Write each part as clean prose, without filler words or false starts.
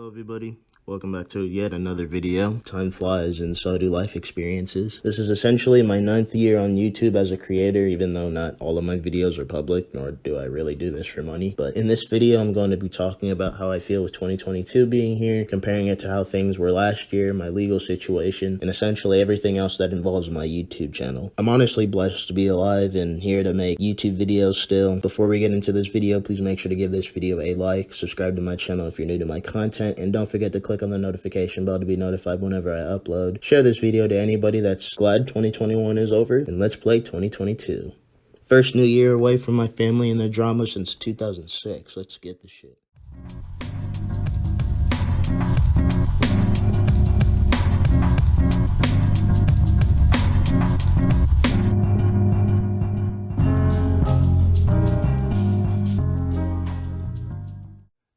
everybody. Welcome back to yet another video. Time flies and so do life experiences. This is essentially my 9th year on YouTube as a creator, even though not all of my videos are public, nor do I really do this for money. But in this video, I'm going to be talking about how I feel with 2022 being here, comparing it to how things were last year, my legal situation, and essentially everything else that involves my YouTube channel. I'm honestly blessed to be alive and here to make YouTube videos still. Before we get into this video, please make sure to give this video a like, subscribe to my channel if you're new to my content, and don't forget to click on the notification bell to be notified whenever I upload. Share this video to anybody that's glad 2021 is over, and let's play 2022. First new year away from my family and their drama since 2006. Let's get the shit.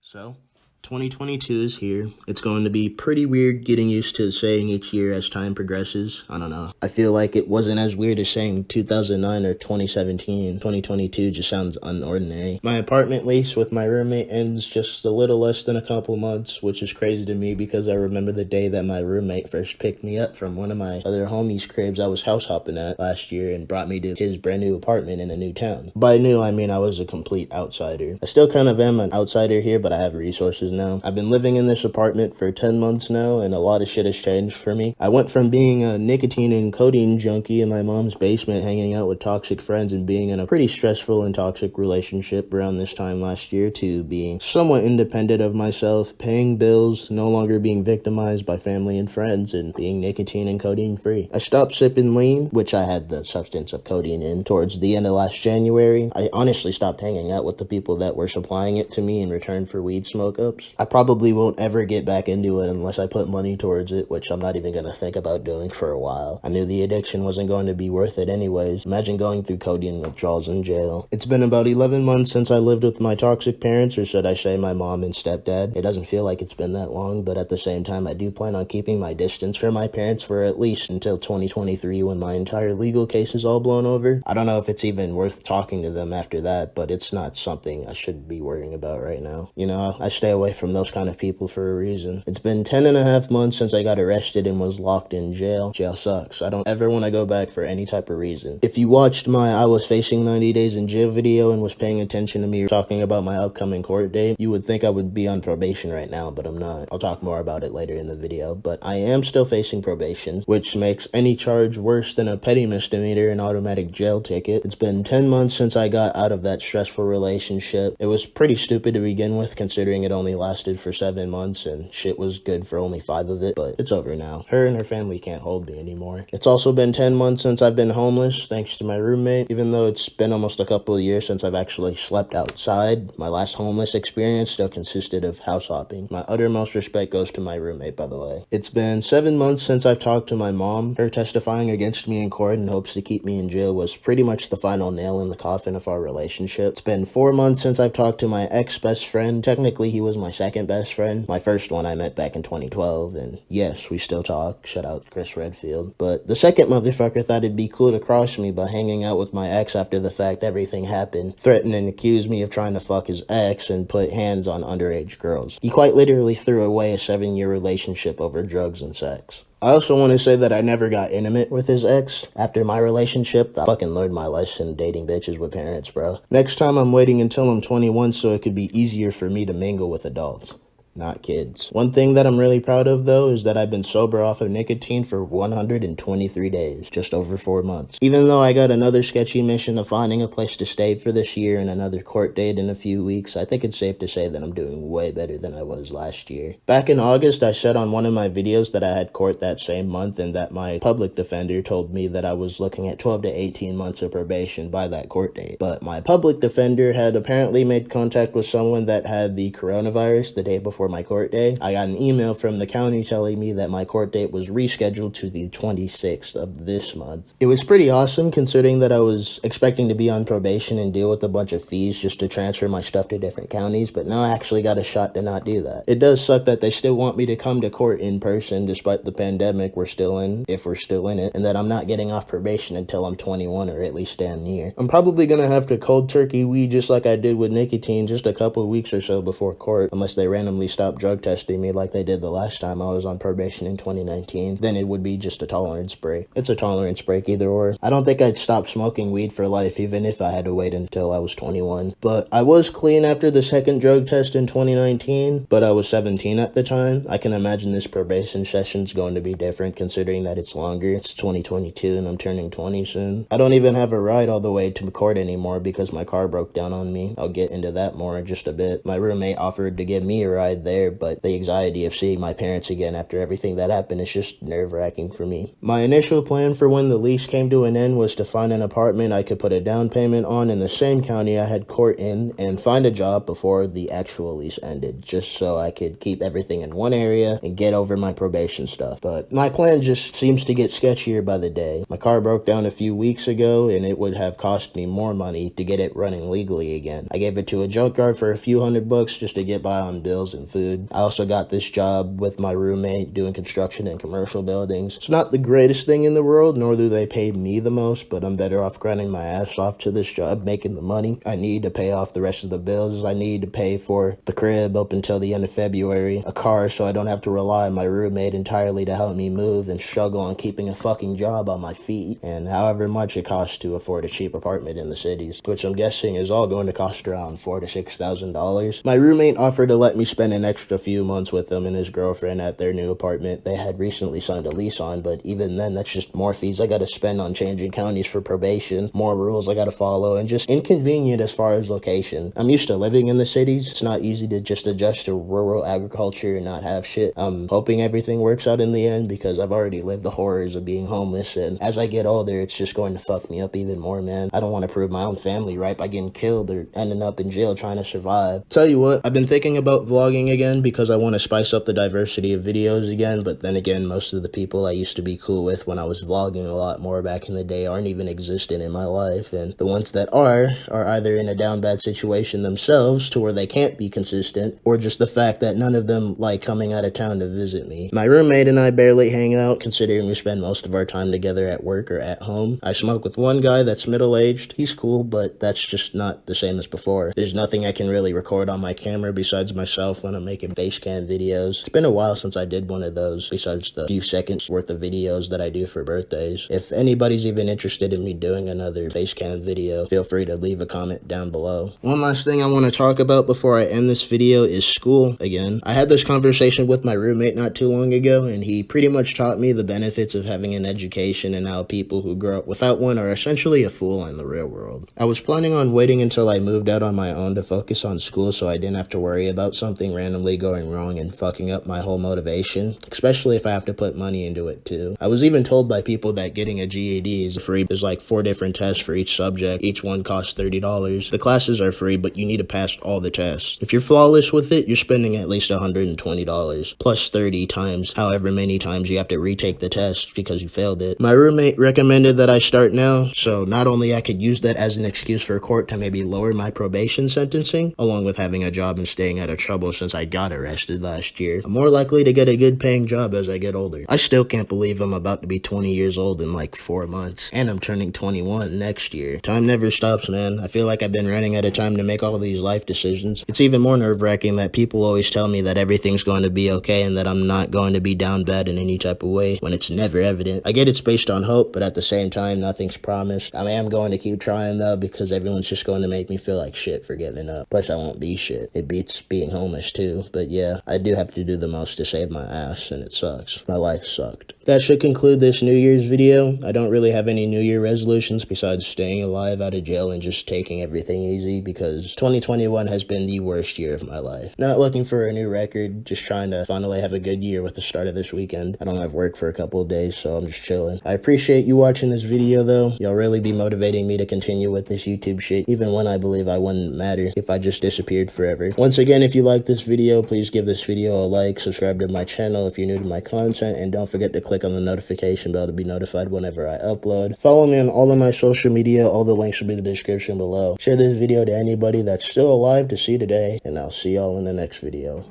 So, 2022 is here. It's going to be pretty weird getting used to saying each year as time progresses. I don't know. I feel like it wasn't as weird as saying 2009 or 2017. 2022 just sounds unordinary. My apartment lease with my roommate ends just a little less than a couple months, which is crazy to me because I remember the day that my roommate first picked me up from one of my other homies' cribs I was house hopping at last year and brought me to his brand new apartment in a new town. By new, I mean I was a complete outsider. I still kind of am an outsider here, but I have resources now. I've been living in this apartment for 10 months now, and a lot of shit has changed for me. I went from being a nicotine and codeine junkie in my mom's basement hanging out with toxic friends and being in a pretty stressful and toxic relationship around this time last year to being somewhat independent of myself, paying bills, no longer being victimized by family and friends, and being nicotine and codeine free. I stopped sipping lean, which I had the substance of codeine in, towards the end of last January. I honestly stopped hanging out with the people that were supplying it to me in return for weed smoke-ups. I probably won't ever get back into it unless I put money towards it, which I'm not even going to think about doing for a while. I knew the addiction wasn't going to be worth it anyways. Imagine going through codeine withdrawals in jail. It's been about 11 months since I lived with my toxic parents, or should I say my mom and stepdad. It doesn't feel like it's been that long, but at the same time, I do plan on keeping my distance from my parents for at least until 2023 when my entire legal case is all blown over. I don't know if it's even worth talking to them after that, but it's not something I should be worrying about right now. You know, I stay away from those kind of people for a reason. It's been 10.5 months since I got arrested and was locked in jail. Jail sucks. I don't ever want to go back for any type of reason. If you watched my I was facing 90 days in jail video and was paying attention to me talking about my upcoming court date, you would think I would be on probation right now, but I'm not. I'll talk more about it later in the video, but I am still facing probation, which makes any charge worse than a petty misdemeanor and automatic jail ticket. It's been 10 months since I got out of that stressful relationship. It was pretty stupid to begin with, considering it only lasted for 7 months and shit was good for only 5 of it, but it's over now. Her and her family can't hold me anymore. It's also been 10 months since I've been homeless, thanks to my roommate. Even though it's been almost a couple of years since I've actually slept outside, my last homeless experience still consisted of house hopping. My uttermost respect goes to my roommate, by the way. It's been 7 months since I've talked to my mom. Her testifying against me in court in hopes to keep me in jail was pretty much the final nail in the coffin of our relationship. It's been 4 months since I've talked to my ex-best friend. Technically, he was my second best friend. My first one I met back in 2012, and yes, we still talk. Shout out Chris Redfield. But the second motherfucker thought it'd be cool to cross me by hanging out with my ex after the fact everything happened, threatened and accused me of trying to fuck his ex and put hands on underage girls. He quite literally threw away a 7-year relationship over drugs and sex. I also want to say that I never got intimate with his ex. After my relationship, I fucking learned my lesson dating bitches with parents, bro. Next time I'm waiting until I'm 21 so it could be easier for me to mingle with adults, not kids. One thing that I'm really proud of, though, is that I've been sober off of nicotine for 123 days, just over 4 months. Even though I got another sketchy mission of finding a place to stay for this year and another court date in a few weeks, I think it's safe to say that I'm doing way better than I was last year. Back in August, I said on one of my videos that I had court that same month and that my public defender told me that I was looking at 12 to 18 months of probation by that court date. But my public defender had apparently made contact with someone that had the coronavirus the day before my court day. I got an email from the county telling me that my court date was rescheduled to the 26th of this month. It was pretty awesome considering that I was expecting to be on probation and deal with a bunch of fees just to transfer my stuff to different counties, but now I actually got a shot to not do that. It does suck that they still want me to come to court in person despite the pandemic we're still in, if we're still in it, and that I'm not getting off probation until I'm 21 or at least damn near. I'm probably gonna have to cold turkey weed just like I did with nicotine just a couple weeks or so before court, unless they randomly stop drug testing me like they did the last time I was on probation in 2019, then it would be just a tolerance break. It's a tolerance break either or. I don't think I'd stop smoking weed for life even if I had to wait until I was 21. But I was clean after the second drug test in 2019, but I was 17 at the time. I can imagine this probation session's going to be different considering that it's longer. It's 2022 and I'm turning 20 soon. I don't even have a ride all the way to court anymore because my car broke down on me. I'll get into that more in just a bit. My roommate offered to give me a ride there, but the anxiety of seeing my parents again after everything that happened is just nerve-wracking for me. My initial plan for when the lease came to an end was to find an apartment I could put a down payment on in the same county I had court in and find a job before the actual lease ended, just so I could keep everything in one area and get over my probation stuff. But my plan just seems to get sketchier by the day. My car broke down a few weeks ago and it would have cost me more money to get it running legally again. I gave it to a junkyard for a few $100 just to get by on bills and food. I also got this job with my roommate doing construction in commercial buildings. It's not the greatest thing in the world, nor do they pay me the most, but I'm better off grinding my ass off to this job, making the money I need to pay off the rest of the bills I need to pay for the crib up until the end of February, a car so I don't have to rely on my roommate entirely to help me move and struggle on keeping a fucking job on my feet, and however much it costs to afford a cheap apartment in the cities, which I'm guessing is all going to cost around $4,000 to $6,000. My roommate offered to let me spend an extra few months with him and his girlfriend at their new apartment they had recently signed a lease on, but even then that's just more fees I gotta spend on changing counties for probation, more rules I gotta follow, and just inconvenient as far as location. I'm used to living in the cities. It's not easy to just adjust to rural agriculture and not have shit. I'm hoping everything works out in the end because I've already lived the horrors of being homeless, and as I get older it's just going to fuck me up even more, man. I don't want to prove my own family right by getting killed or ending up in jail trying to survive. Tell you what, I've been thinking about vlogging again because I want to spice up the diversity of videos again, but then again, most of the people I used to be cool with when I was vlogging a lot more back in the day aren't even existent in my life, and the ones that are either in a down bad situation themselves to where they can't be consistent, or just the fact that none of them like coming out of town to visit me. My roommate and I barely hang out considering we spend most of our time together at work or at home. I smoke with one guy that's middle-aged. He's cool, but that's just not the same as before. There's nothing I can really record on my camera besides myself when I'm making face cam videos. It's been a while since I did one of those, besides the few seconds worth of videos that I do for birthdays. If anybody's even interested in me doing another face cam video, feel free to leave a comment down below. One last thing I want to talk about before I end this video is school again. I had this conversation with my roommate not too long ago, and he pretty much taught me the benefits of having an education and how people who grow up without one are essentially a fool in the real world. I was planning on waiting until I moved out on my own to focus on school so I didn't have to worry about something randomly going wrong and fucking up my whole motivation, especially if I have to put money into it too. I was even told by people that getting a GED is free. There's like 4 different tests for each subject. Each one costs $30. The classes are free, but you need to pass all the tests. If you're flawless with it, you're spending at least $120, plus 30 times however many times you have to retake the test because you failed it. My roommate recommended that I start now, so not only I could use that as an excuse for court to maybe lower my probation sentencing, along with having a job and staying out of trouble since I got arrested last year, I'm more likely to get a good paying job as I get older. I still can't believe I'm about to be 20 years old in like 4 months, and I'm turning 21 next year. Time never stops, man. I feel like I've been running out of time to make all of these life decisions. It's even more nerve-wracking that people always tell me that everything's going to be okay and that I'm not going to be down bad in any type of way when it's never evident. I get it's based on hope, but at the same time, nothing's promised. I am going to keep trying though because everyone's just going to make me feel like shit for giving up. Plus, I won't be shit. It beats being homeless too, but yeah, I do have to do the most to save my ass, and it sucks. My life sucked. That should conclude this New Year's video. I don't really have any New Year resolutions besides staying alive out of jail and just taking everything easy because 2021 has been the worst year of my life. Not looking for a new record, just trying to finally have a good year with the start of this weekend. I don't have work for a couple of days, so I'm just chilling. I appreciate you watching this video though. Y'all really be motivating me to continue with this YouTube shit, even when I believe I wouldn't matter if I just disappeared forever. Once again, if you like this video, please give this video a like, subscribe to my channel if you're new to my content, and don't forget to click on the notification bell to be notified whenever I upload. Follow me on all of my social media. All the links will be in the description below. Share this video to anybody that's still alive to see today, and I'll see y'all in the next video.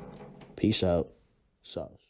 Peace out. Sauce.